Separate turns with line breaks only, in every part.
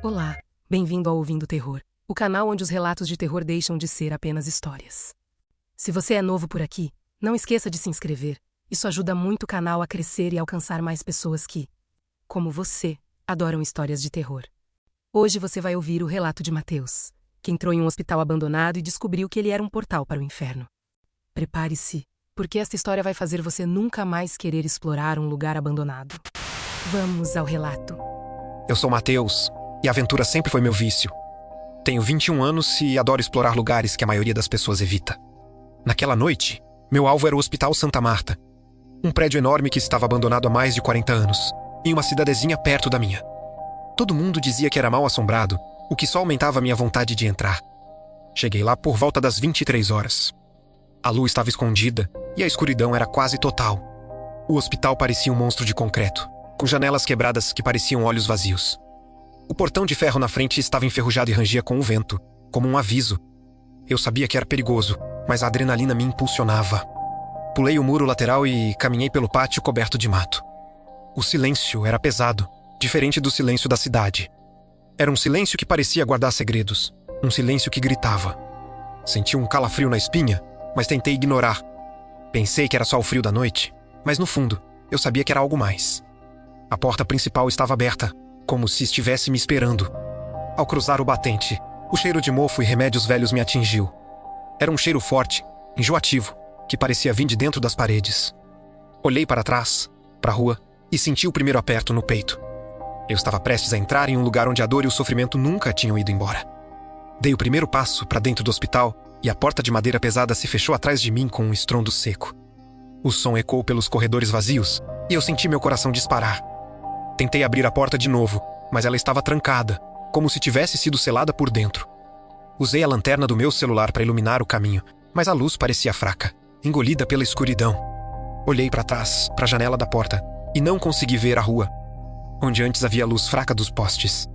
Olá, bem-vindo ao Ouvindo Terror, o canal onde os relatos de terror deixam de ser apenas histórias. Se você é novo por aqui, não esqueça de se inscrever. Isso ajuda muito o canal a crescer e alcançar mais pessoas que, como você, adoram histórias de terror. Hoje você vai ouvir o relato de Matheus, que entrou em um hospital abandonado e descobriu que ele era um portal para o inferno. Prepare-se, porque esta história vai fazer você nunca mais querer explorar um lugar abandonado. Vamos ao relato.
Eu sou Matheus, e a aventura sempre foi meu vício. Tenho 21 anos e adoro explorar lugares que a maioria das pessoas evita. Naquela noite, meu alvo era o Hospital Santa Marta, um prédio enorme que estava abandonado há mais de 40 anos, em uma cidadezinha perto da minha. Todo mundo dizia que era mal assombrado, o que só aumentava minha vontade de entrar. Cheguei lá por volta das 23 horas. A luz estava escondida e a escuridão era quase total. O hospital parecia um monstro de concreto, com janelas quebradas que pareciam olhos vazios. O portão de ferro na frente estava enferrujado e rangia com o vento, como um aviso. Eu sabia que era perigoso, mas a adrenalina me impulsionava. Pulei o muro lateral e caminhei pelo pátio coberto de mato. O silêncio era pesado, diferente do silêncio da cidade. Era um silêncio que parecia guardar segredos, um silêncio que gritava. Senti um calafrio na espinha, mas tentei ignorar. Pensei que era só o frio da noite, mas no fundo, eu sabia que era algo mais. A porta principal estava aberta, como se estivesse me esperando. Ao cruzar o batente, o cheiro de mofo e remédios velhos me atingiu. Era um cheiro forte, enjoativo, que parecia vir de dentro das paredes. Olhei para trás, para a rua, e senti o primeiro aperto no peito. Eu estava prestes a entrar em um lugar onde a dor e o sofrimento nunca tinham ido embora. Dei o primeiro passo para dentro do hospital e a porta de madeira pesada se fechou atrás de mim com um estrondo seco. O som ecoou pelos corredores vazios e eu senti meu coração disparar. Tentei abrir a porta de novo, mas ela estava trancada, como se tivesse sido selada por dentro. Usei a lanterna do meu celular para iluminar o caminho, mas a luz parecia fraca, engolida pela escuridão. Olhei para trás, para a janela da porta, e não consegui ver a rua, onde antes havia a luz fraca dos postes.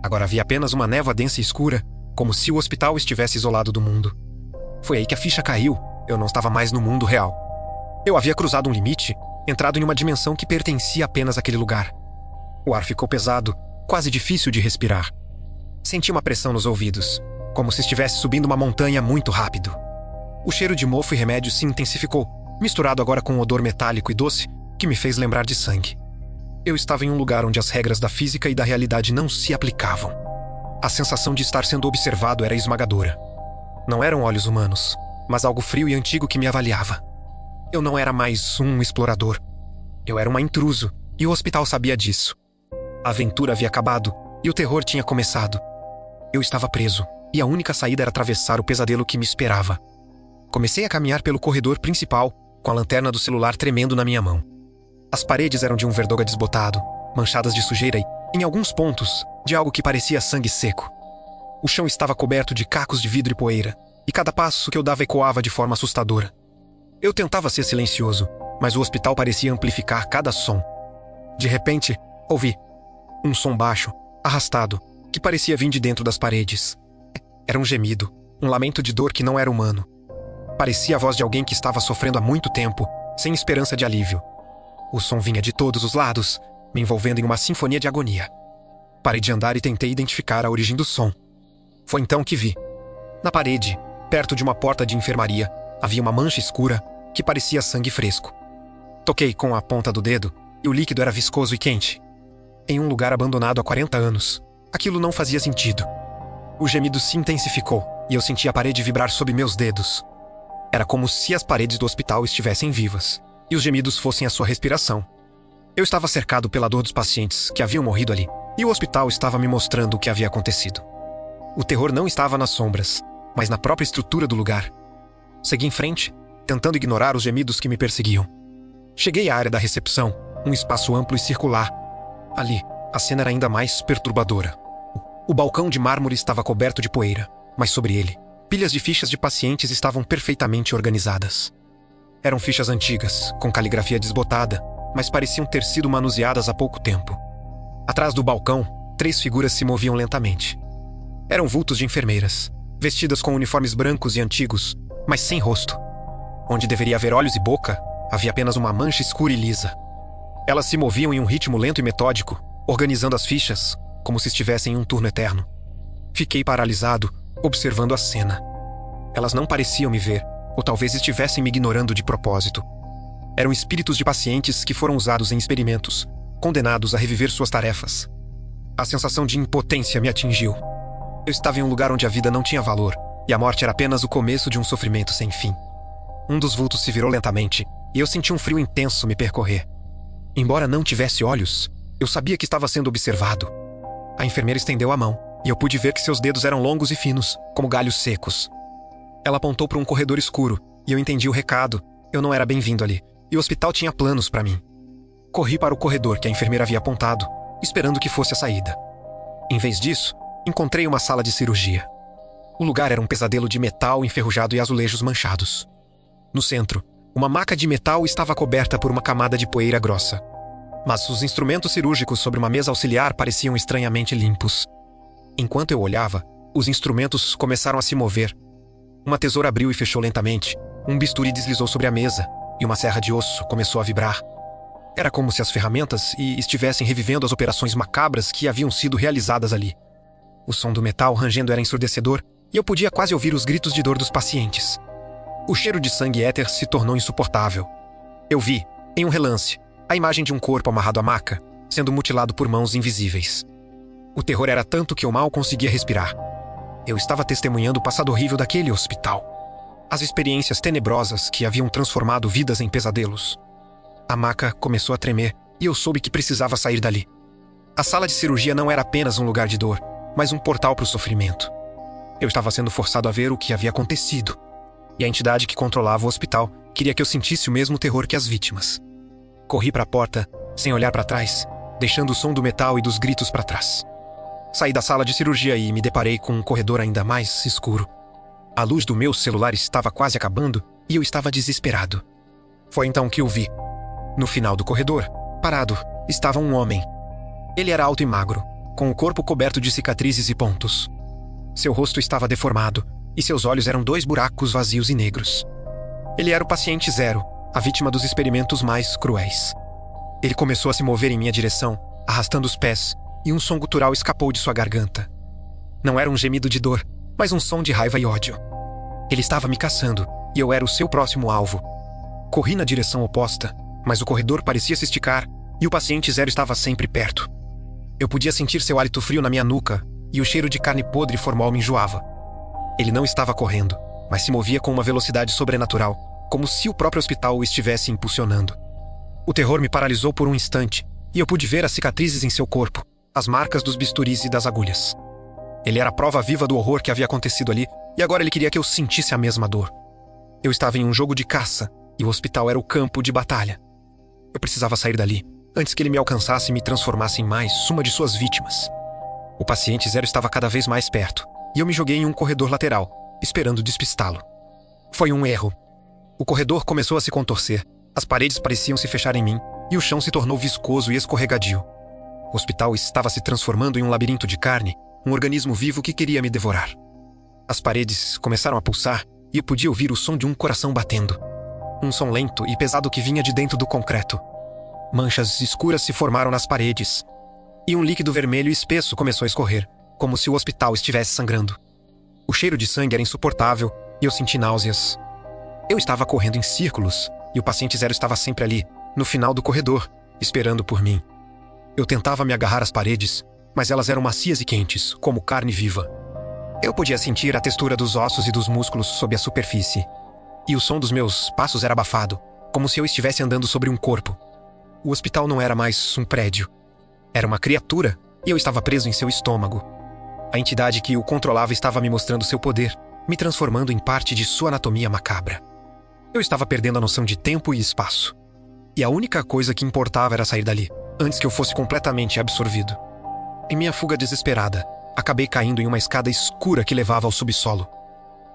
Agora havia apenas uma névoa densa e escura, como se o hospital estivesse isolado do mundo. Foi aí que a ficha caiu. Eu não estava mais no mundo real. Eu havia cruzado um limite, entrado em uma dimensão que pertencia apenas àquele lugar. O ar ficou pesado, quase difícil de respirar. Senti uma pressão nos ouvidos, como se estivesse subindo uma montanha muito rápido. O cheiro de mofo e remédio se intensificou, misturado agora com um odor metálico e doce que me fez lembrar de sangue. Eu estava em um lugar onde as regras da física e da realidade não se aplicavam. A sensação de estar sendo observado era esmagadora. Não eram olhos humanos, mas algo frio e antigo que me avaliava. Eu não era mais um explorador. Eu era um intruso, e o hospital sabia disso. A aventura havia acabado, e o terror tinha começado. Eu estava preso, e a única saída era atravessar o pesadelo que me esperava. Comecei a caminhar pelo corredor principal, com a lanterna do celular tremendo na minha mão. As paredes eram de um verdoga desbotado, manchadas de sujeira e, em alguns pontos, de algo que parecia sangue seco. O chão estava coberto de cacos de vidro e poeira, e cada passo que eu dava ecoava de forma assustadora. Eu tentava ser silencioso, mas o hospital parecia amplificar cada som. De repente, ouvi um som baixo, arrastado, que parecia vir de dentro das paredes. Era um gemido, um lamento de dor que não era humano. Parecia a voz de alguém que estava sofrendo há muito tempo, sem esperança de alívio. O som vinha de todos os lados, me envolvendo em uma sinfonia de agonia. Parei de andar e tentei identificar a origem do som. Foi então que vi. Na parede, perto de uma porta de enfermaria, havia uma mancha escura que parecia sangue fresco. Toquei com a ponta do dedo e o líquido era viscoso e quente. Em um lugar abandonado há 40 anos, aquilo não fazia sentido. O gemido se intensificou e eu senti a parede vibrar sob meus dedos. Era como se as paredes do hospital estivessem vivas e os gemidos fossem a sua respiração. Eu estava cercado pela dor dos pacientes que haviam morrido ali, e o hospital estava me mostrando o que havia acontecido. O terror não estava nas sombras, mas na própria estrutura do lugar. Segui em frente, tentando ignorar os gemidos que me perseguiam. Cheguei à área da recepção, um espaço amplo e circular. Ali, a cena era ainda mais perturbadora. O balcão de mármore estava coberto de poeira, mas sobre ele, pilhas de fichas de pacientes estavam perfeitamente organizadas. Eram fichas antigas, com caligrafia desbotada, mas pareciam ter sido manuseadas há pouco tempo. Atrás do balcão, 3 figuras se moviam lentamente. Eram vultos de enfermeiras, vestidas com uniformes brancos e antigos, mas sem rosto. Onde deveria haver olhos e boca, havia apenas uma mancha escura e lisa. Elas se moviam em um ritmo lento e metódico, organizando as fichas, como se estivessem em um turno eterno. Fiquei paralisado, observando a cena. Elas não pareciam me ver, ou talvez estivessem me ignorando de propósito. Eram espíritos de pacientes que foram usados em experimentos, condenados a reviver suas tarefas. A sensação de impotência me atingiu. Eu estava em um lugar onde a vida não tinha valor, e a morte era apenas o começo de um sofrimento sem fim. Um dos vultos se virou lentamente, e eu senti um frio intenso me percorrer. Embora não tivesse olhos, eu sabia que estava sendo observado. A enfermeira estendeu a mão, e eu pude ver que seus dedos eram longos e finos, como galhos secos. Ela apontou para um corredor escuro, e eu entendi o recado. Eu não era bem-vindo ali, e o hospital tinha planos para mim. Corri para o corredor que a enfermeira havia apontado, esperando que fosse a saída. Em vez disso, encontrei uma sala de cirurgia. O lugar era um pesadelo de metal enferrujado e azulejos manchados. No centro, uma maca de metal estava coberta por uma camada de poeira grossa. Mas os instrumentos cirúrgicos sobre uma mesa auxiliar pareciam estranhamente limpos. Enquanto eu olhava, os instrumentos começaram a se mover. Uma tesoura abriu e fechou lentamente, um bisturi deslizou sobre a mesa, e uma serra de osso começou a vibrar. Era como se as ferramentas estivessem revivendo as operações macabras que haviam sido realizadas ali. O som do metal rangendo era ensurdecedor, e eu podia quase ouvir os gritos de dor dos pacientes. O cheiro de sangue e éter se tornou insuportável. Eu vi, em um relance, a imagem de um corpo amarrado à maca, sendo mutilado por mãos invisíveis. O terror era tanto que eu mal conseguia respirar. Eu estava testemunhando o passado horrível daquele hospital. As experiências tenebrosas que haviam transformado vidas em pesadelos. A maca começou a tremer e eu soube que precisava sair dali. A sala de cirurgia não era apenas um lugar de dor, mas um portal para o sofrimento. Eu estava sendo forçado a ver o que havia acontecido. E a entidade que controlava o hospital queria que eu sentisse o mesmo terror que as vítimas. Corri para a porta, sem olhar para trás, deixando o som do metal e dos gritos para trás. Saí da sala de cirurgia e me deparei com um corredor ainda mais escuro. A luz do meu celular estava quase acabando e eu estava desesperado. Foi então que o vi. No final do corredor, parado, estava um homem. Ele era alto e magro, com o corpo coberto de cicatrizes e pontos. Seu rosto estava deformado e seus olhos eram 2 buracos vazios e negros. Ele era o paciente Zero, a vítima dos experimentos mais cruéis. Ele começou a se mover em minha direção, arrastando os pés, e um som gutural escapou de sua garganta. Não era um gemido de dor, mas um som de raiva e ódio. Ele estava me caçando, e eu era o seu próximo alvo. Corri na direção oposta, mas o corredor parecia se esticar, e o paciente Zero estava sempre perto. Eu podia sentir seu hálito frio na minha nuca, e o cheiro de carne podre e formal me enjoava. Ele não estava correndo, mas se movia com uma velocidade sobrenatural, como se o próprio hospital o estivesse impulsionando. O terror me paralisou por um instante, e eu pude ver as cicatrizes em seu corpo, as marcas dos bisturis e das agulhas. Ele era a prova viva do horror que havia acontecido ali, e agora ele queria que eu sentisse a mesma dor. Eu estava em um jogo de caça, e o hospital era o campo de batalha. Eu precisava sair dali, antes que ele me alcançasse e me transformasse em mais uma de suas vítimas. O paciente Zero estava cada vez mais perto, e eu me joguei em um corredor lateral, esperando despistá-lo. Foi um erro. O corredor começou a se contorcer, as paredes pareciam se fechar em mim, e o chão se tornou viscoso e escorregadio. O hospital estava se transformando em um labirinto de carne, um organismo vivo que queria me devorar. As paredes começaram a pulsar, e eu podia ouvir o som de um coração batendo. Um som lento e pesado que vinha de dentro do concreto. Manchas escuras se formaram nas paredes, e um líquido vermelho espesso começou a escorrer, como se o hospital estivesse sangrando. O cheiro de sangue era insuportável, e eu senti náuseas. Eu estava correndo em círculos, e o paciente Zero estava sempre ali, no final do corredor, esperando por mim. Eu tentava me agarrar às paredes, mas elas eram macias e quentes, como carne viva. Eu podia sentir a textura dos ossos e dos músculos sob a superfície. E o som dos meus passos era abafado, como se eu estivesse andando sobre um corpo. O hospital não era mais um prédio. Era uma criatura, e eu estava preso em seu estômago. A entidade que o controlava estava me mostrando seu poder, me transformando em parte de sua anatomia macabra. Eu estava perdendo a noção de tempo e espaço. E a única coisa que importava era sair dali, antes que eu fosse completamente absorvido. Em minha fuga desesperada, acabei caindo em uma escada escura que levava ao subsolo.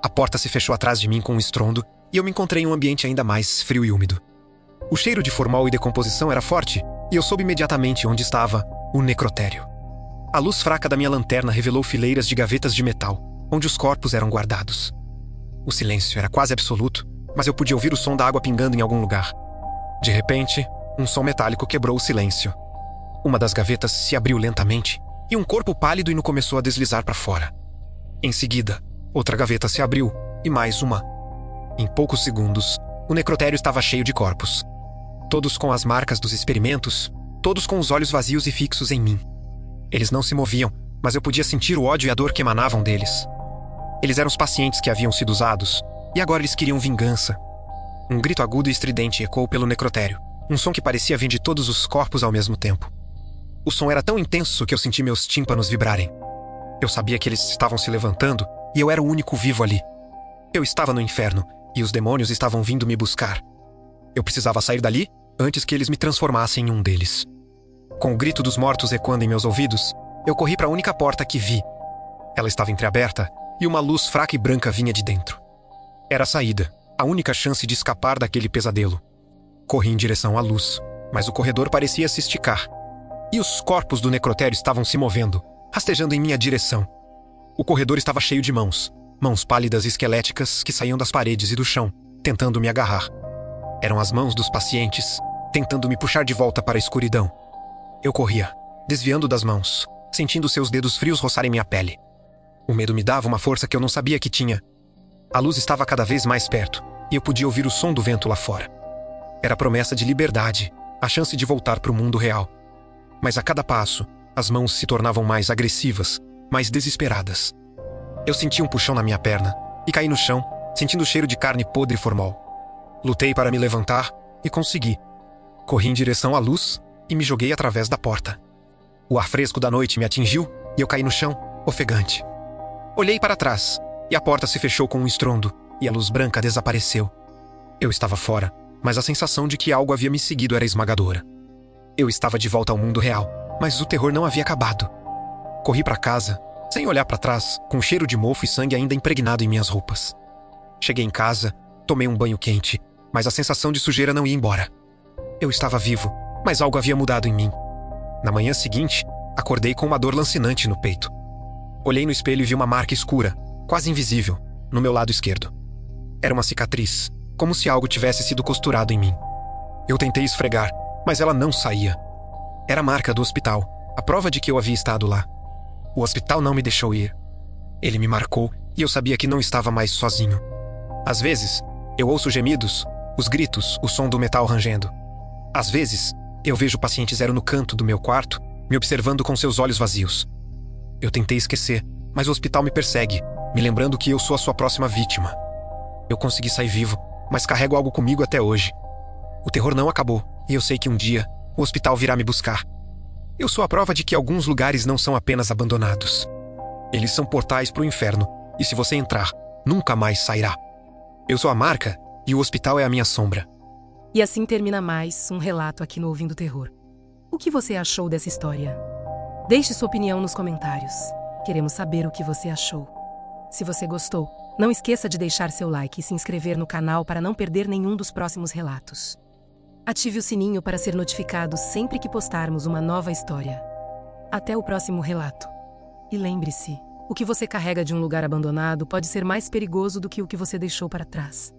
A porta se fechou atrás de mim com um estrondo, e eu me encontrei em um ambiente ainda mais frio e úmido. O cheiro de formol e decomposição era forte, e eu soube imediatamente onde estava o necrotério. A luz fraca da minha lanterna revelou fileiras de gavetas de metal, onde os corpos eram guardados. O silêncio era quase absoluto, mas eu podia ouvir o som da água pingando em algum lugar. De repente, um som metálico quebrou o silêncio. Uma das gavetas se abriu lentamente, e um corpo pálido e começou a deslizar para fora. Em seguida, outra gaveta se abriu, e mais uma. Em poucos segundos, o necrotério estava cheio de corpos. Todos com as marcas dos experimentos, todos com os olhos vazios e fixos em mim. Eles não se moviam, mas eu podia sentir o ódio e a dor que emanavam deles. Eles eram os pacientes que haviam sido usados, e agora eles queriam vingança. Um grito agudo e estridente ecoou pelo necrotério, um som que parecia vir de todos os corpos ao mesmo tempo. O som era tão intenso que eu senti meus tímpanos vibrarem. Eu sabia que eles estavam se levantando, e eu era o único vivo ali. Eu estava no inferno, e os demônios estavam vindo me buscar. Eu precisava sair dali antes que eles me transformassem em um deles. Com o grito dos mortos ecoando em meus ouvidos, eu corri para a única porta que vi. Ela estava entreaberta, e uma luz fraca e branca vinha de dentro. Era a saída, a única chance de escapar daquele pesadelo. Corri em direção à luz, mas o corredor parecia se esticar. E os corpos do necrotério estavam se movendo, rastejando em minha direção. O corredor estava cheio de mãos pálidas e esqueléticas que saíam das paredes e do chão, tentando me agarrar. Eram as mãos dos pacientes, tentando me puxar de volta para a escuridão. Eu corria, desviando das mãos, sentindo seus dedos frios roçarem minha pele. O medo me dava uma força que eu não sabia que tinha. A luz estava cada vez mais perto, e eu podia ouvir o som do vento lá fora. Era a promessa de liberdade, a chance de voltar para o mundo real. Mas a cada passo, as mãos se tornavam mais agressivas, mais desesperadas. Eu senti um puxão na minha perna, e caí no chão, sentindo o cheiro de carne podre e formol. Lutei para me levantar, e consegui. Corri em direção à luz, e me joguei através da porta. O ar fresco da noite me atingiu, e eu caí no chão, ofegante. Olhei para trás, e a porta se fechou com um estrondo, e a luz branca desapareceu. Eu estava fora, mas a sensação de que algo havia me seguido era esmagadora. Eu estava de volta ao mundo real, mas o terror não havia acabado. Corri para casa, sem olhar para trás, com um cheiro de mofo e sangue ainda impregnado em minhas roupas. Cheguei em casa, tomei um banho quente, mas a sensação de sujeira não ia embora. Eu estava vivo, mas algo havia mudado em mim. Na manhã seguinte, acordei com uma dor lancinante no peito. Olhei no espelho e vi uma marca escura, quase invisível, no meu lado esquerdo. Era uma cicatriz, como se algo tivesse sido costurado em mim. Eu tentei esfregar, mas ela não saía. Era a marca do hospital, a prova de que eu havia estado lá. O hospital não me deixou ir. Ele me marcou e eu sabia que não estava mais sozinho. Às vezes, eu ouço gemidos, os gritos, o som do metal rangendo. Às vezes, eu vejo o paciente zero no canto do meu quarto, me observando com seus olhos vazios. Eu tentei esquecer, mas o hospital me persegue, me lembrando que eu sou a sua próxima vítima. Eu consegui sair vivo, mas carrego algo comigo até hoje. O terror não acabou, e eu sei que um dia, o hospital virá me buscar. Eu sou a prova de que alguns lugares não são apenas abandonados. Eles são portais para o inferno, e se você entrar, nunca mais sairá. Eu sou a marca, e o hospital é a minha sombra.
E assim termina mais um relato aqui no Ouvindo Terror. O que você achou dessa história? Deixe sua opinião nos comentários. Queremos saber o que você achou. Se você gostou, não esqueça de deixar seu like e se inscrever no canal para não perder nenhum dos próximos relatos. Ative o sininho para ser notificado sempre que postarmos uma nova história. Até o próximo relato. E lembre-se, o que você carrega de um lugar abandonado pode ser mais perigoso do que o que você deixou para trás.